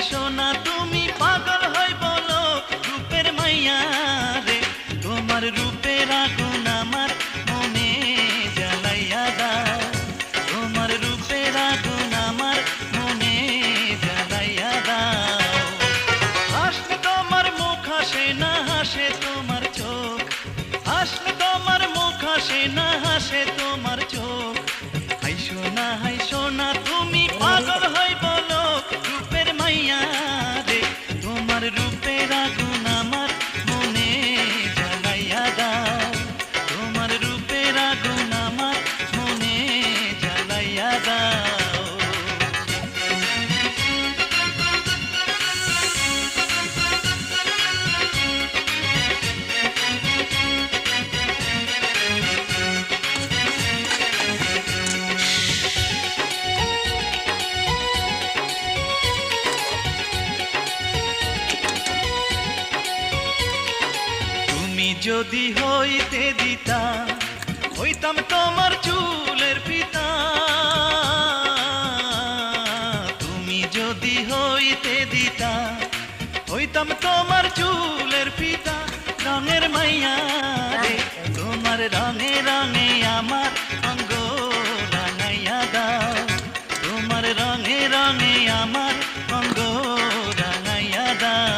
সোনা তুমি পাগল হই বলো রূপের মাইয়া রে তোমার রূপের আগুন আমার মনে জ্বালাইয়া দাও তোমার রূপের আগুন আমার মনে জ্বালাইয়া দাও হাসলে তোমার মুখ হাসে না হাসে তোমার চোখ হাসলে তোমার মুখ হাসে না হাসে তোমার চোখ হাই সোনা তুমি পাগল হই বলো রূপের মাইয়া রে তোমার রূপের আগুন আমার মনে জ্বালাইয়া দাও তোমার রূপের আগুন আমার মনে জ্বালাইয়া দাও যদি হইতে দিতা হইতাম তোমার চুলের পিতা তুমি যদি হইতে দিতা হইতাম তোমার চুলের পিতা রঙের মাইয়া রে তোমার রঙে রঙে আমার অঙ্গ রাঙাইয়া দাও তোমার রঙে রঙে আমার অঙ্গ রাঙাইয়া দাও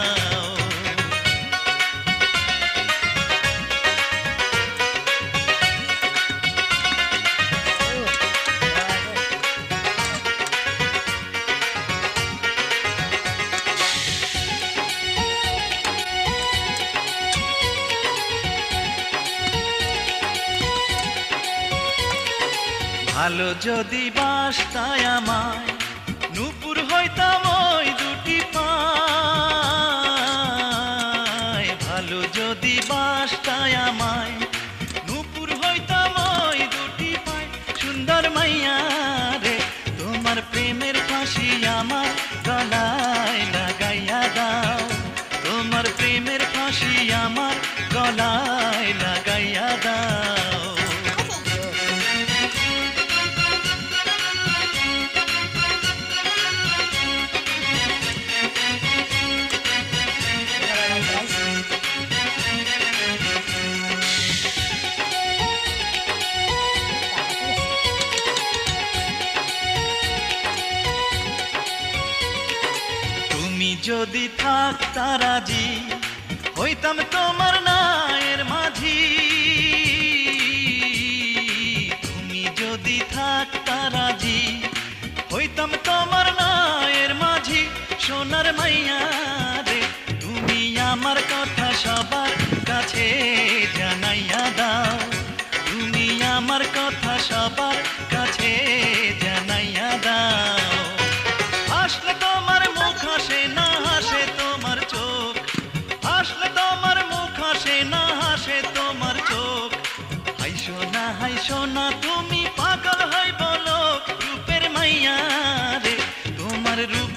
ভালো যদি বাসতায় আমায় নূপুর হইতাম ওই দুটি পায় ভালো যদি বাসতায় আমায় নূপুর হইতাম ওই দুটি পায় সুন্দর মাইয়া রে তোমার প্রেমের ফাঁসি আমার গলায় লাগাইয়া দাও তোমার প্রেমের ফাঁসি আমার গলায় লাগাইয়া দাও যদি থাকতা রাজি হইতাম তোমার নায়ের মাঝি তুমি যদি থাকতা রাজি হইতাম তোমার নায়ের মাঝি সোনার মাইয়া রে তুমি আমার কথা সবার কাছে জানাইয়া দাও তুমি আমার কথা সবার কাছে জানাইয়া দাও হাসলে তোমার মুখ হাসে না হাসে তোমার চোখ হাসলে তোমার মুখ হাসে না হাসে তোমার চোখ হাই সোনা তুমি পাগল হই বলো রূপের মাইয়া রে তোমার রূপ